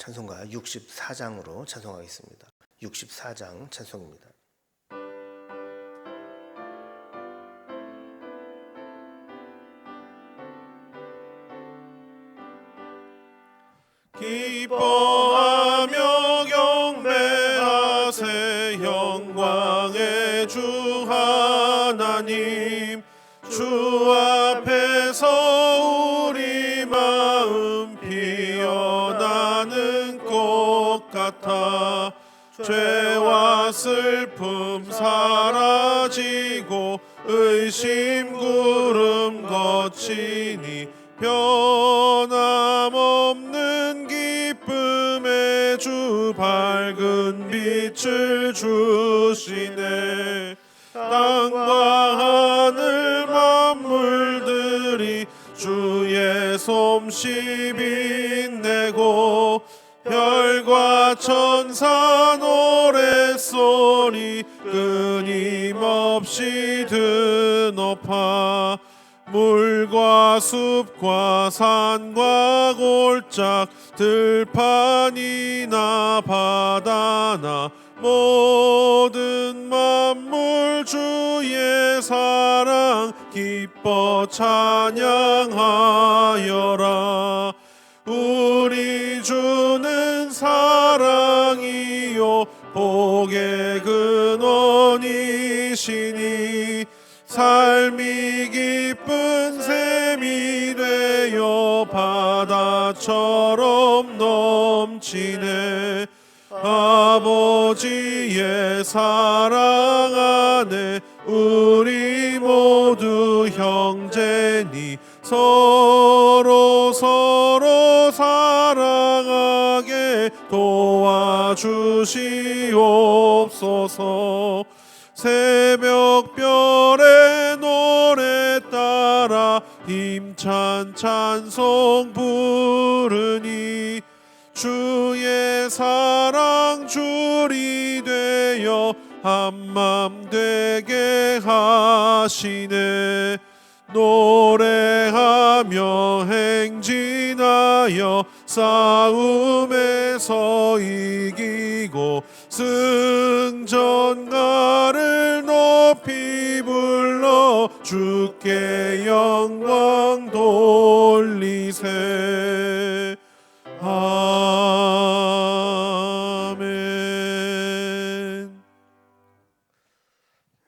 찬송가 64장으로 찬송하겠습니다. 64장 찬송입니다. 기뻐하며 경배하세 영광의 주 하나님, 주 앞에서 우리 마음 피어나는 꽃 같아 죄와 슬픔 사라지고 의심 구름 거치니 변함없는 기쁨의 주 밝은 빛을 주시네. 땅과 하늘 만물들이 주의 솜씨 빛내고 별과 천사 노랫소리 끊임없이 드높아 물과 숲과 산과 골짝 들판이나 바다나 모든 만물 주의 사랑 기뻐 찬양하여라. 우리 주는 사랑이요 복의 근원이시니 삶이 기쁜 샘이 되어 바다처럼 넘치네. 아버지의 사랑 안에 우리 모두 형제니 서로 사랑하게 도와주시옵소서. 새벽별의 노래 따라 힘찬 찬송 부르니 주의 사랑 줄이 되어 한맘 되게 하시네. 노래하며 행진하여 싸움에서 이기고 승전가를 높이 불러 주께 영광 돌리세. 아멘.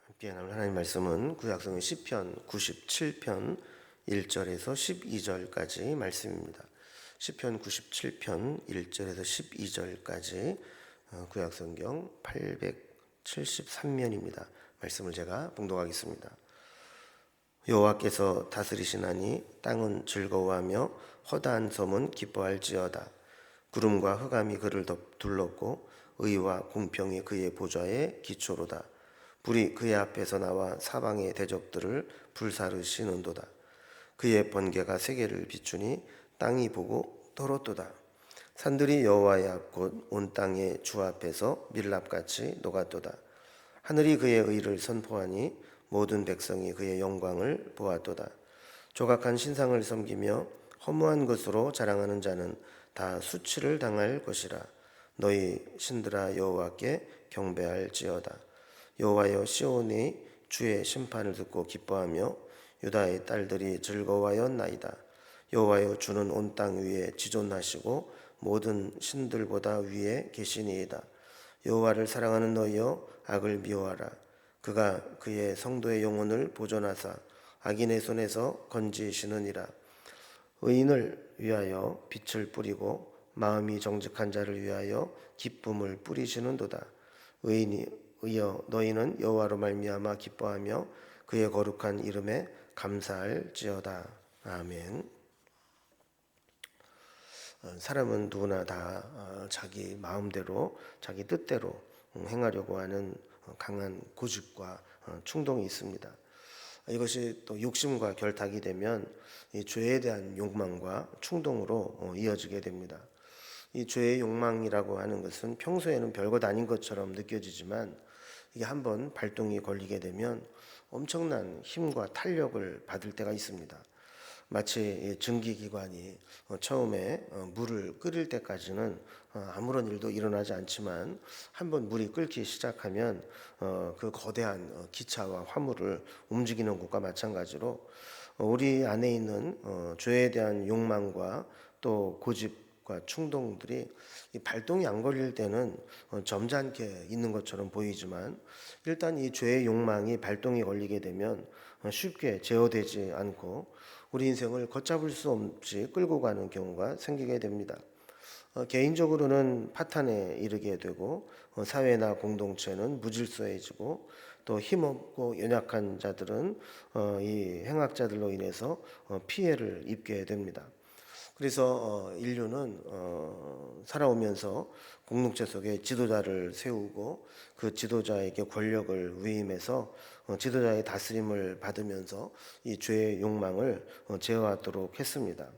함께 나눌 하나님 말씀은 구약성경 시편 97편 1절에서 12절까지 말씀입니다. 시편 97편 1절에서 12절까지 구약성경 873면입니다. 말씀을 제가 봉독하겠습니다. 여호와께서 다스리시나니 땅은 즐거워하며 허다한 섬은 기뻐할지어다. 구름과 흑암이 그를 둘렀고 의와 공평이 그의 보좌의 기초로다. 불이 그의 앞에서 나와 사방의 대적들을 불사르시는도다. 그의 번개가 세계를 비추니 땅이 보고 떨었도다. 산들이 여호와의 앞 곧 온 땅의 주 앞에서 밀랍같이 녹았도다. 하늘이 그의 의를 선포하니 모든 백성이 그의 영광을 보았도다. 조각한 신상을 섬기며 허무한 것으로 자랑하는 자는 다 수치를 당할 것이라. 너희 신들아 여호와께 경배할지어다. 여호와여 시온이 주의 심판을 듣고 기뻐하며 유다의 딸들이 즐거워하였나이다. 여호와여 주는 온 땅 위에 지존하시고 모든 신들보다 위에 계시니이다. 여호와를 사랑하는 너희여 악을 미워하라. 그가 그의 성도의 영혼을 보존하사 악인의 손에서 건지시느니라. 의인을 위하여 빛을 뿌리고 마음이 정직한 자를 위하여 기쁨을 뿌리시는도다. 의여 너희는 여호와로 말미암아 기뻐하며 그의 거룩한 이름에 감사할지어다. 아멘. 사람은 누구나 다 자기 마음대로 자기 뜻대로 행하려고 하는 강한 고집과 충동이 있습니다. 이것이 또 욕심과 결탁이 되면 이 죄에 대한 욕망과 충동으로 이어지게 됩니다. 이 죄의 욕망이라고 하는 것은 평소에는 별것 아닌 것처럼 느껴지지만 이게 한번 발동이 걸리게 되면 엄청난 힘과 탄력을 받을 때가 있습니다. 마치 증기기관이 처음에 물을 끓일 때까지는 아무런 일도 일어나지 않지만 한번 물이 끓기 시작하면 그 거대한 기차와 화물을 움직이는 것과 마찬가지로 우리 안에 있는 죄에 대한 욕망과 또 고집과 충동들이 이 발동이 안 걸릴 때는 점잖게 있는 것처럼 보이지만 일단 이 죄의 욕망이 발동이 걸리게 되면 쉽게 제어되지 않고 우리 인생을 걷잡을 수 없이 끌고 가는 경우가 생기게 됩니다. 개인적으로는 파탄에 이르게 되고 사회나 공동체는 무질서해지고 또 힘없고 연약한 자들은 이 행악자들로 인해서 피해를 입게 됩니다. 그래서 인류는 살아오면서 공동체 속에 지도자를 세우고 그 지도자에게 권력을 위임해서 지도자의 다스림을 받으면서 이 죄의 욕망을 제어하도록 했습니다.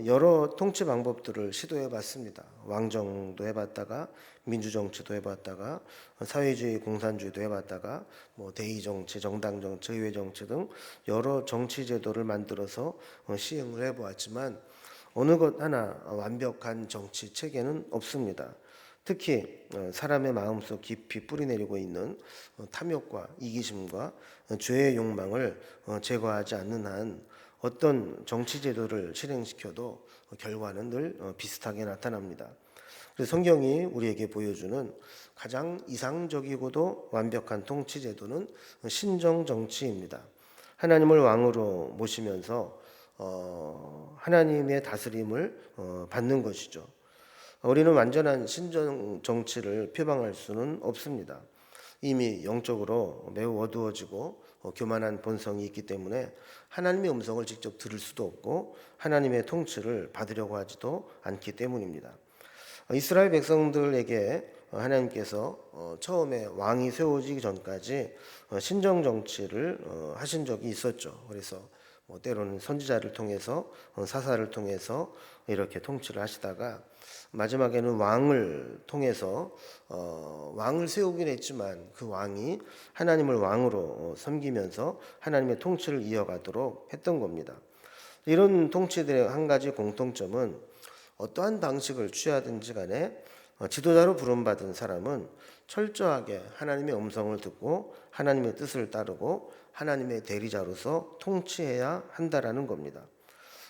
여러 통치 방법들을 시도해 봤습니다. 왕정도 해봤다가 민주정치도 해봤다가 사회주의 공산주의도 해봤다가 대의정치, 정당정치, 의회정치 등 여러 정치제도를 만들어서 시행을 해보았지만 어느 것 하나 완벽한 정치 체계는 없습니다. 특히 사람의 마음속 깊이 뿌리내리고 있는 탐욕과 이기심과 죄의 욕망을 제거하지 않는 한 어떤 정치 제도를 실행시켜도 결과는 늘 비슷하게 나타납니다. 그래서 성경이 우리에게 보여주는 가장 이상적이고도 완벽한 통치 제도는 신정 정치입니다. 하나님을 왕으로 모시면서 하나님의 다스림을 받는 것이죠. 우리는 완전한 신정 정치를 표방할 수는 없습니다. 이미 영적으로 매우 어두워지고 교만한 본성이 있기 때문에 하나님의 음성을 직접 들을 수도 없고 하나님의 통치를 받으려고 하지도 않기 때문입니다. 이스라엘 백성들에게 하나님께서 처음에 왕이 세워지기 전까지 신정 정치를 하신 적이 있었죠. 그래서 때로는 선지자를 통해서 사사를 통해서 이렇게 통치를 하시다가 마지막에는 왕을 통해서 왕을 세우긴 했지만 그 왕이 하나님을 왕으로 섬기면서 하나님의 통치를 이어가도록 했던 겁니다. 이런 통치들의 한 가지 공통점은 어떠한 방식을 취하든지 간에 지도자로 부름받은 사람은 철저하게 하나님의 음성을 듣고 하나님의 뜻을 따르고 하나님의 대리자로서 통치해야 한다라는 겁니다.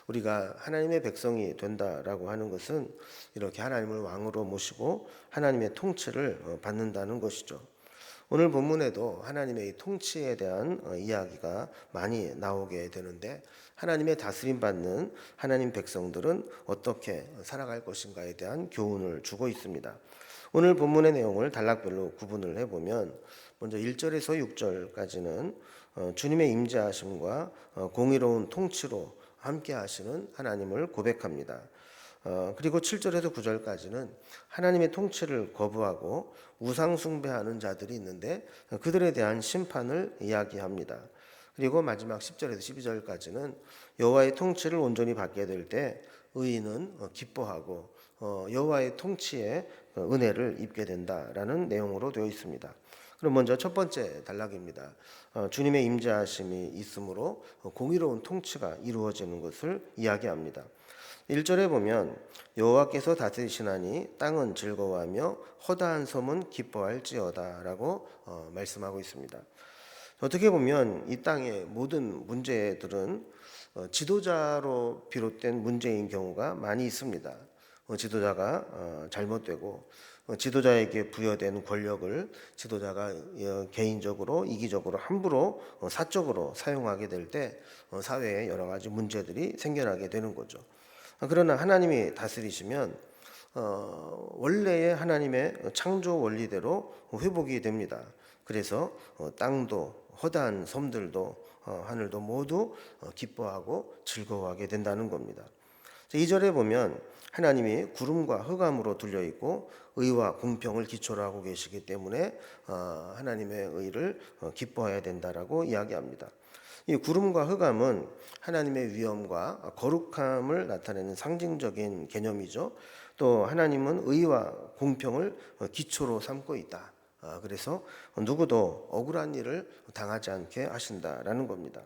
우리가 하나님의 백성이 된다라고 하는 것은 이렇게 하나님을 왕으로 모시고 하나님의 통치를 받는다는 것이죠. 오늘 본문에도 하나님의 통치에 대한 이야기가 많이 나오게 되는데 하나님의 다스림 받는 하나님 백성들은 어떻게 살아갈 것인가에 대한 교훈을 주고 있습니다. 오늘 본문의 내용을 단락별로 구분을 해보면 먼저 1절에서 6절까지는 주님의 임재하심과 공의로운 통치로 함께 하시는 하나님을 고백합니다. 그리고 7절에서 9절까지는 하나님의 통치를 거부하고 우상 숭배하는 자들이 있는데 그들에 대한 심판을 이야기합니다. 그리고 마지막 10절에서 12절까지는 여호와의 통치를 온전히 받게 될 때 의인은 기뻐하고 여호와의 통치에 은혜를 입게 된다라는 내용으로 되어 있습니다. 그럼 먼저 첫 번째 단락입니다. 주님의 임재하심이 있으므로 공의로운 통치가 이루어지는 것을 이야기합니다. 1절에 보면 여호와께서 다스리시나니 땅은 즐거워하며 허다한 섬은 기뻐할지어다라고 말씀하고 있습니다. 어떻게 보면 이 땅의 모든 문제들은 지도자로 비롯된 문제인 경우가 많이 있습니다. 지도자가 잘못되고 지도자에게 부여된 권력을 지도자가 개인적으로 이기적으로 함부로 사적으로 사용하게 될 때 사회에 여러 가지 문제들이 생겨나게 되는 거죠. 그러나 하나님이 다스리시면 원래의 하나님의 창조 원리대로 회복이 됩니다. 그래서 땅도 허다한 섬들도 하늘도 모두 기뻐하고 즐거워하게 된다는 겁니다. 2절에 보면 하나님이 구름과 흑암으로 둘려 있고 의와 공평을 기초로 하고 계시기 때문에 하나님의 의를 기뻐해야 된다라고 이야기합니다. 이 구름과 흑암은 하나님의 위엄과 거룩함을 나타내는 상징적인 개념이죠. 또 하나님은 의와 공평을 기초로 삼고 있다. 그래서 누구도 억울한 일을 당하지 않게 하신다라는 겁니다.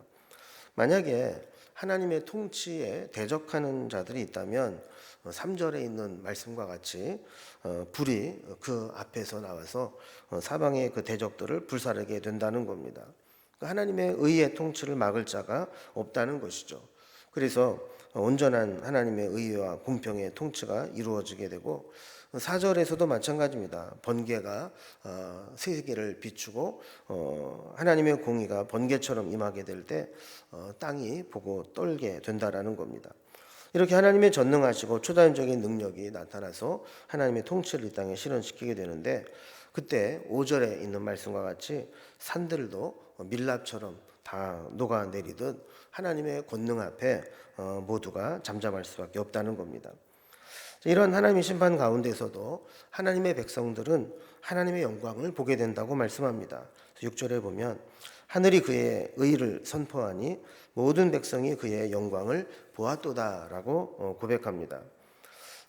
만약에 하나님의 통치에 대적하는 자들이 있다면 3절에 있는 말씀과 같이 불이 그 앞에서 나와서 사방의 그 대적들을 불사르게 된다는 겁니다. 하나님의 의의 통치를 막을 자가 없다는 것이죠. 그래서 온전한 하나님의 의와 공평의 통치가 이루어지게 되고 4절에서도 마찬가지입니다. 번개가 세계를 비추고 하나님의 공의가 번개처럼 임하게 될 때 땅이 보고 떨게 된다라는 겁니다. 이렇게 하나님의 전능하시고 초자연적인 능력이 나타나서 하나님의 통치를 이 땅에 실현시키게 되는데 그때 5절에 있는 말씀과 같이 산들도 밀랍처럼 다 녹아내리듯 하나님의 권능 앞에 모두가 잠잠할 수밖에 없다는 겁니다. 이런 하나님의 심판 가운데서도 하나님의 백성들은 하나님의 영광을 보게 된다고 말씀합니다. 6절에 보면 하늘이 그의 의를 선포하니 모든 백성이 그의 영광을 보았도다라고 고백합니다.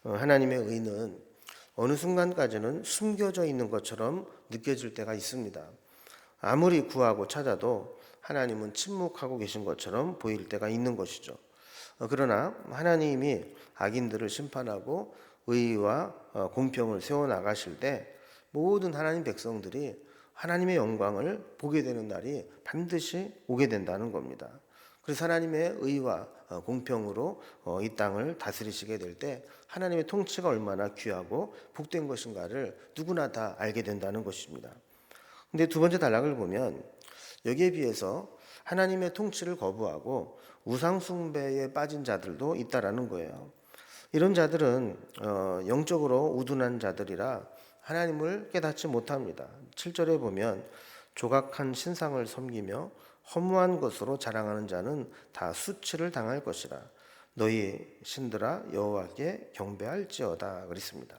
하나님의 의는 어느 순간까지는 숨겨져 있는 것처럼 느껴질 때가 있습니다. 아무리 구하고 찾아도 하나님은 침묵하고 계신 것처럼 보일 때가 있는 것이죠. 그러나 하나님이 악인들을 심판하고 의와 공평을 세워나가실 때 모든 하나님 백성들이 하나님의 영광을 보게 되는 날이 반드시 오게 된다는 겁니다. 그래서 하나님의 의와 공평으로 이 땅을 다스리시게 될 때 하나님의 통치가 얼마나 귀하고 복된 것인가를 누구나 다 알게 된다는 것입니다. 근데 두 번째 단락을 보면 여기에 비해서 하나님의 통치를 거부하고 우상 숭배에 빠진 자들도 있다라는 거예요. 이런 자들은 영적으로 우둔한 자들이라 하나님을 깨닫지 못합니다. 7절에 보면 조각한 신상을 섬기며 허무한 것으로 자랑하는 자는 다 수치를 당할 것이라. 너희 신들아 여호와께 경배할지어다 그랬습니다.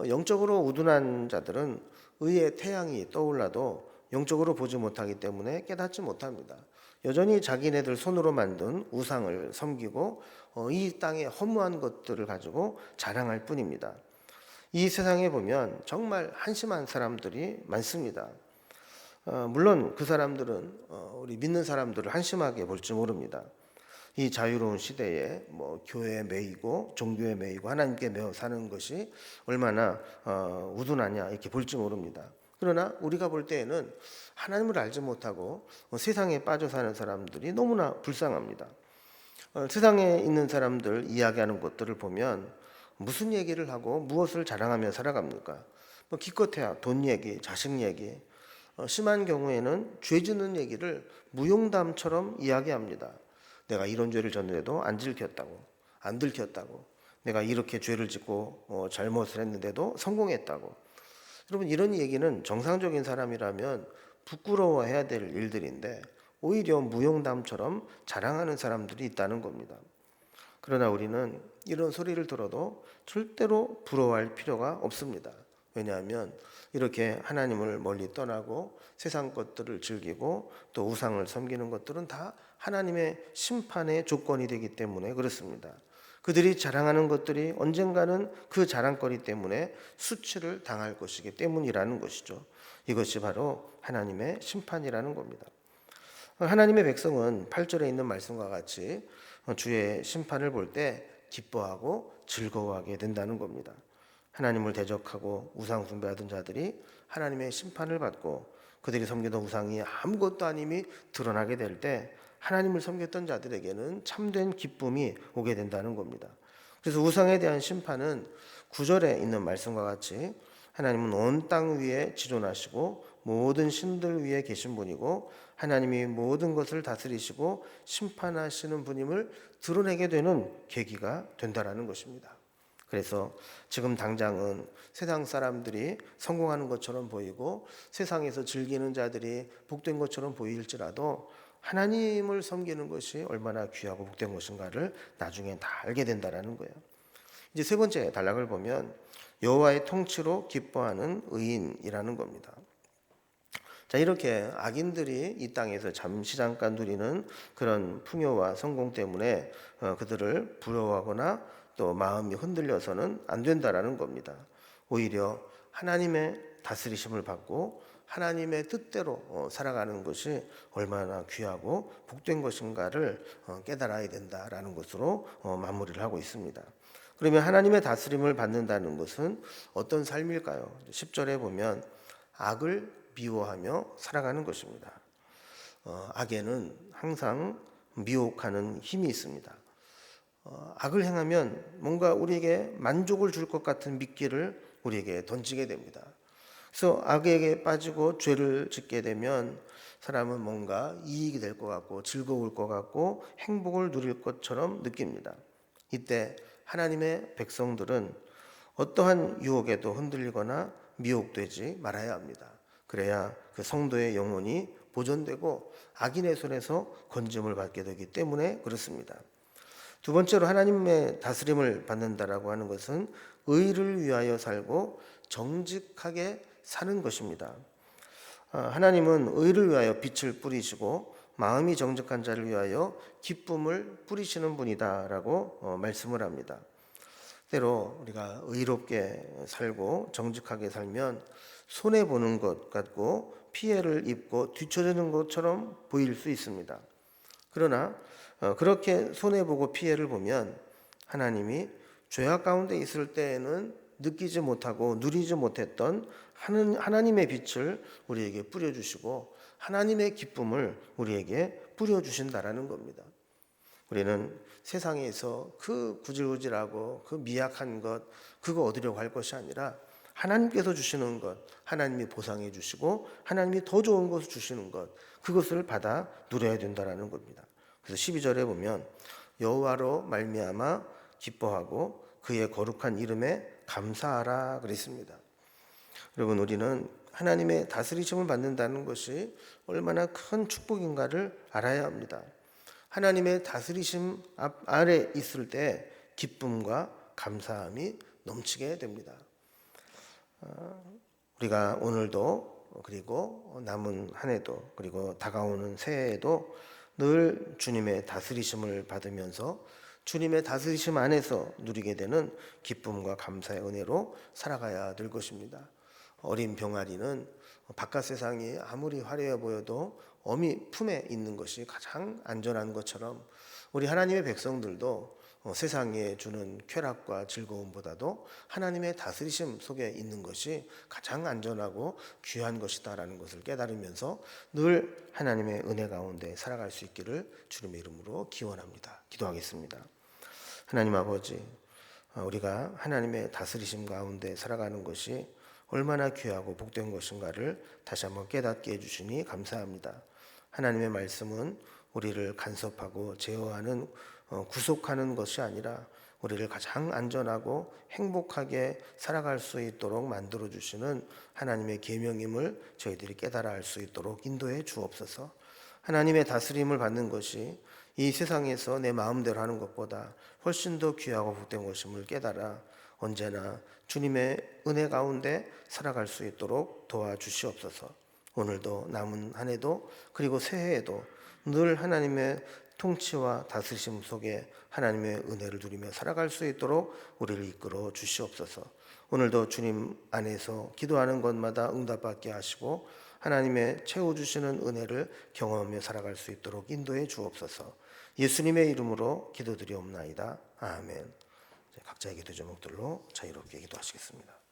영적으로 우둔한 자들은 의의 태양이 떠올라도 영적으로 보지 못하기 때문에 깨닫지 못합니다. 여전히 자기네들 손으로 만든 우상을 섬기고 이 땅의 허무한 것들을 가지고 자랑할 뿐입니다. 이 세상에 보면 정말 한심한 사람들이 많습니다. 물론 그 사람들은 우리 믿는 사람들을 한심하게 볼지 모릅니다. 이 자유로운 시대에 교회에 매이고 종교에 매이고 하나님께 매어 사는 것이 얼마나 우둔하냐 이렇게 볼지 모릅니다. 그러나 우리가 볼 때에는 하나님을 알지 못하고 세상에 빠져 사는 사람들이 너무나 불쌍합니다. 세상에 있는 사람들 이야기하는 것들을 보면 무슨 얘기를 하고 무엇을 자랑하며 살아갑니까? 기껏해야 돈 얘기, 자식 얘기, 심한 경우에는 죄 짓는 얘기를 무용담처럼 이야기합니다. 내가 이런 죄를 졌는데도 안 들켰다고, 내가 이렇게 죄를 짓고 잘못을 했는데도 성공했다고. 여러분, 이런 얘기는 정상적인 사람이라면 부끄러워해야 될 일들인데 오히려 무용담처럼 자랑하는 사람들이 있다는 겁니다. 그러나 우리는 이런 소리를 들어도 절대로 부러워할 필요가 없습니다. 왜냐하면 이렇게 하나님을 멀리 떠나고 세상 것들을 즐기고 또 우상을 섬기는 것들은 다 하나님의 심판의 조건이 되기 때문에 그렇습니다. 그들이 자랑하는 것들이 언젠가는 그 자랑거리 때문에 수치를 당할 것이기 때문이라는 것이죠. 이것이 바로 하나님의 심판이라는 겁니다. 하나님의 백성은 8절에 있는 말씀과 같이 주의 심판을 볼 때 기뻐하고 즐거워하게 된다는 겁니다. 하나님을 대적하고 우상 숭배하던 자들이 하나님의 심판을 받고 그들이 섬기던 우상이 아무것도 아님이 드러나게 될 때 하나님을 섬겼던 자들에게는 참된 기쁨이 오게 된다는 겁니다. 그래서 우상에 대한 심판은 9절에 있는 말씀과 같이 하나님은 온 땅 위에 지존하시고 모든 신들 위에 계신 분이고 하나님이 모든 것을 다스리시고 심판하시는 분임을 드러내게 되는 계기가 된다라는 것입니다. 그래서 지금 당장은 세상 사람들이 성공하는 것처럼 보이고 세상에서 즐기는 자들이 복된 것처럼 보일지라도 하나님을 섬기는 것이 얼마나 귀하고 복된 것인가를 나중에 다 알게 된다라는 거예요. 이제 세 번째 단락을 보면 여호와의 통치로 기뻐하는 의인이라는 겁니다. 자, 이렇게 악인들이 이 땅에서 잠깐 누리는 그런 풍요와 성공 때문에 그들을 부러워하거나 또 마음이 흔들려서는 안 된다라는 겁니다. 오히려 하나님의 다스리심을 받고 하나님의 뜻대로 살아가는 것이 얼마나 귀하고 복된 것인가를 깨달아야 된다라는 것으로 마무리를 하고 있습니다. 그러면 하나님의 다스림을 받는다는 것은 어떤 삶일까요? 10절에 보면 악을 미워하며 살아가는 것입니다. 악에는 항상 미혹하는 힘이 있습니다. 악을 행하면 뭔가 우리에게 만족을 줄 것 같은 미끼를 우리에게 던지게 됩니다. 그래서 악에게 빠지고 죄를 짓게 되면 사람은 뭔가 이익이 될 것 같고 즐거울 것 같고 행복을 누릴 것처럼 느낍니다. 이때 하나님의 백성들은 어떠한 유혹에도 흔들리거나 미혹되지 말아야 합니다. 그래야 그 성도의 영혼이 보존되고 악인의 손에서 건짐을 받게 되기 때문에 그렇습니다. 두 번째로 하나님의 다스림을 받는다라고 하는 것은 의를 위하여 살고 정직하게 사는 것입니다. 하나님은 의를 위하여 빛을 뿌리시고 마음이 정직한 자를 위하여 기쁨을 뿌리시는 분이다라고 말씀을 합니다. 때로 우리가 의롭게 살고 정직하게 살면 손해보는 것 같고 피해를 입고 뒤처지는 것처럼 보일 수 있습니다. 그러나 그렇게 손해보고 피해를 보면 하나님이 죄악 가운데 있을 때에는 느끼지 못하고 누리지 못했던 하나님의 빛을 우리에게 뿌려주시고 하나님의 기쁨을 우리에게 뿌려주신다라는 겁니다. 우리는 세상에서 그 구질구질하고 그 미약한 것 그거 얻으려고 할 것이 아니라 하나님께서 주시는 것, 하나님이 보상해 주시고 하나님이 더 좋은 것을 주시는 것 그것을 받아 누려야 된다라는 겁니다. 그래서 12절에 보면 여호와로 말미암아 기뻐하고 그의 거룩한 이름에 감사하라 그랬습니다. 여러분 우리는 하나님의 다스리심을 받는다는 것이 얼마나 큰 축복인가를 알아야 합니다. 하나님의 다스리심 아래 있을 때 기쁨과 감사함이 넘치게 됩니다. 우리가 오늘도 그리고 남은 한 해도 그리고 다가오는 새해에도 늘 주님의 다스리심을 받으면서 주님의 다스리심 안에서 누리게 되는 기쁨과 감사의 은혜로 살아가야 될 것입니다. 어린 병아리는 바깥 세상이 아무리 화려해 보여도 어미 품에 있는 것이 가장 안전한 것처럼 우리 하나님의 백성들도 세상에 주는 쾌락과 즐거움보다도 하나님의 다스리심 속에 있는 것이 가장 안전하고 귀한 것이다라는 것을 깨달으면서 늘 하나님의 은혜 가운데 살아갈 수 있기를 주님의 이름으로 기원합니다. 기도하겠습니다. 하나님 아버지, 우리가 하나님의 다스리심 가운데 살아가는 것이 얼마나 귀하고 복된 것인가를 다시 한번 깨닫게 해주시니 감사합니다. 하나님의 말씀은 우리를 간섭하고 제어하는 구속하는 것이 아니라 우리를 가장 안전하고 행복하게 살아갈 수 있도록 만들어 주시는 하나님의 계명임을 저희들이 깨달아 알 수 있도록 인도해 주옵소서. 하나님의 다스림을 받는 것이 이 세상에서 내 마음대로 하는 것보다 훨씬 더 귀하고 복된 것임을 깨달아 언제나 주님의 은혜 가운데 살아갈 수 있도록 도와주시옵소서. 오늘도 남은 한 해도 그리고 새해에도 늘 하나님의 통치와 다스리심 속에 하나님의 은혜를 누리며 살아갈 수 있도록 우리를 이끌어 주시옵소서. 오늘도 주님 안에서 기도하는 것마다 응답받게 하시고 하나님의 채워주시는 은혜를 경험하며 살아갈 수 있도록 인도해 주옵소서. 예수님의 이름으로 기도드리옵나이다. 아멘. 각자의 기도 제목들로 자유롭게 기도하시겠습니다.